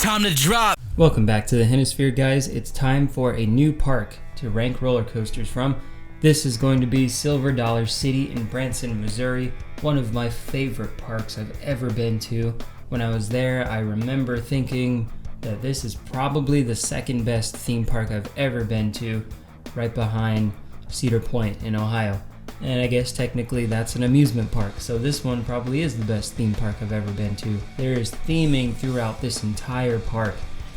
time to drop. Welcome back to the Hennisphere, guys. It's time for a new park to rank roller coasters from. This is going to be Silver Dollar City in Branson, Missouri, one of my favorite parks I've ever been to. When I was there, I remember thinking that this is probably the second best theme park I've ever been to, right behind Cedar Point in Ohio. And I guess technically that's an amusement park, so this one probably is the best theme park I've ever been to. There is theming throughout this entire park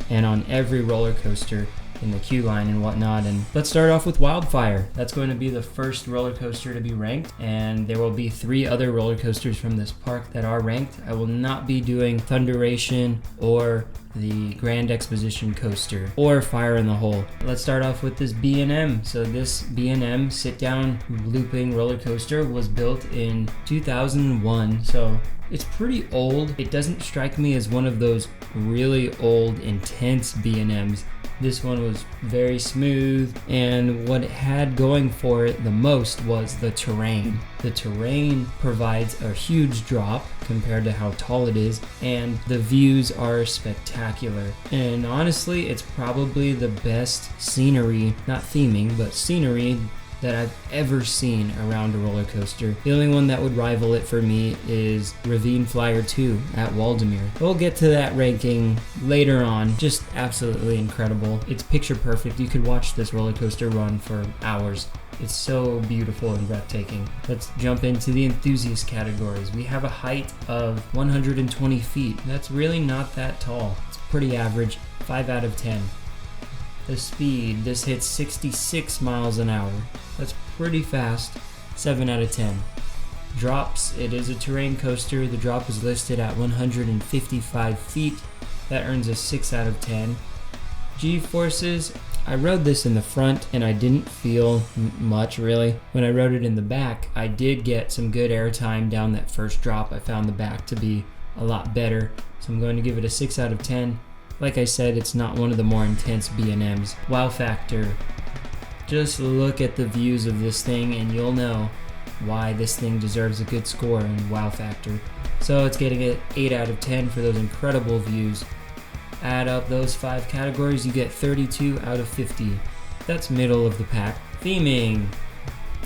and on every roller coaster in the queue line and whatnot. And let's start off with Wildfire. That's going to be the first roller coaster to be ranked, and there will be 3 other roller coasters from this park that are ranked. I will not be doing Thunderation or the Grand Exposition coaster or Fire in the Hole. Let's start off with this B&M. So this B&M sit-down looping roller coaster was built in 2001, so it's pretty old. It doesn't strike me as one of those really old, intense B&Ms. This one was very smooth, and what it had going for it the most was the terrain. The terrain provides a huge drop compared to how tall it is, and the views are spectacular. And honestly, it's probably the best scenery, not theming, but scenery that I've ever seen around a roller coaster. The only one that would rival it for me is Ravine Flyer 2 at Waldameer. We'll get to that ranking later on. Just absolutely incredible. It's picture perfect. You could watch this roller coaster run for hours. It's so beautiful and breathtaking. Let's jump into the enthusiast categories. We have a height of 120 feet. That's really not that tall. It's pretty average, 5 out of 10. The speed, this hits 66 miles an hour. That's pretty fast, 7 out of 10. Drops, it is a terrain coaster. The drop is listed at 155 feet. That earns a 6 out of 10. G-forces, I rode this in the front and I didn't feel much really. When I rode it in the back, I did get some good airtime down that first drop. I found the back to be a lot better, so I'm going to give it a 6 out of 10. Like I said, it's not one of the more intense B&Ms. Wow factor. Just look at the views of this thing and you'll know why this thing deserves a good score in wow factor. So it's getting an 8 out of 10 for those incredible views. Add up those 5 categories, you get 32 out of 50. That's middle of the pack. Theming.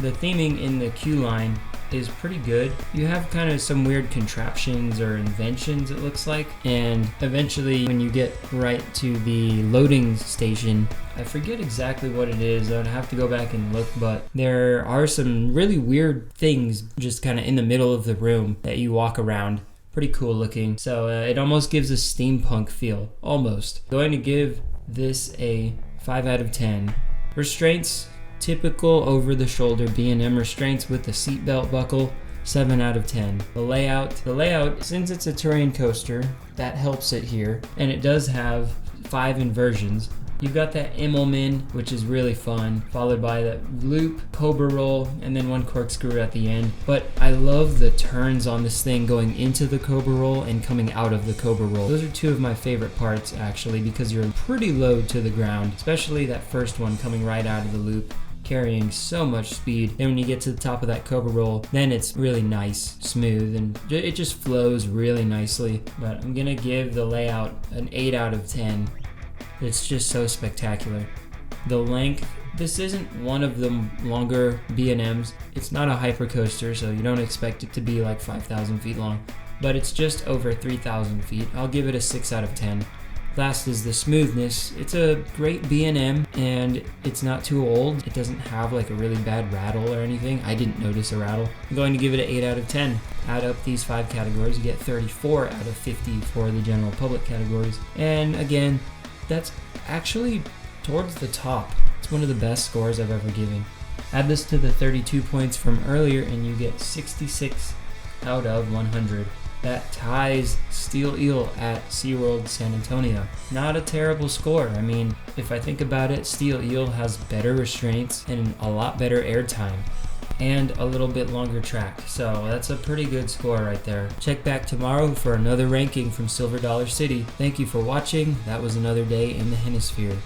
The theming in the queue line is pretty good. You have kind of some weird contraptions or inventions, it looks like, and eventually when you get right to the loading station, I forget exactly what it is. I'd have to go back and look, but there are some really weird things just kind of in the middle of the room that you walk around. Pretty cool looking. So it almost gives a steampunk feel, almost. Going to give this a 5 out of 10. Restraints, typical over-the-shoulder B&M restraints with the seatbelt buckle, 7 out of 10. The layout, since it's a terrain coaster, that helps it here, and it does have 5 inversions. You've got that Immelman, which is really fun, followed by that loop, cobra roll, and then 1 corkscrew at the end. But I love the turns on this thing going into the cobra roll and coming out of the cobra roll. Those are 2 of my favorite parts, actually, because you're pretty low to the ground, especially that first one coming right out of the loop, carrying so much speed. Then when you get to the top of that cobra roll, then it's really nice, smooth, and it just flows really nicely. But I'm gonna give the layout an 8 out of 10. It's just so spectacular. The length, this isn't one of the longer B&Ms. It's not a hyper coaster, so you don't expect it to be like 5,000 feet long, but it's just over 3,000 feet. I'll give it a 6 out of 10. Last is the smoothness. It's a great B&M and it's not too old. It doesn't have like a really bad rattle or anything. I didn't notice a rattle. I'm going to give it an 8 out of 10. Add up these 5 categories, you get 34 out of 50 for the general public categories. And again, that's actually towards the top. It's one of the best scores I've ever given. Add this to the 32 points from earlier and you get 66 out of 100. That ties Steel Eel at SeaWorld San Antonio. Not a terrible score. I mean, if I think about it, Steel Eel has better restraints and a lot better airtime and a little bit longer track. So that's a pretty good score right there. Check back tomorrow for another ranking from Silver Dollar City. Thank you for watching. That was another day in the Hennisphere.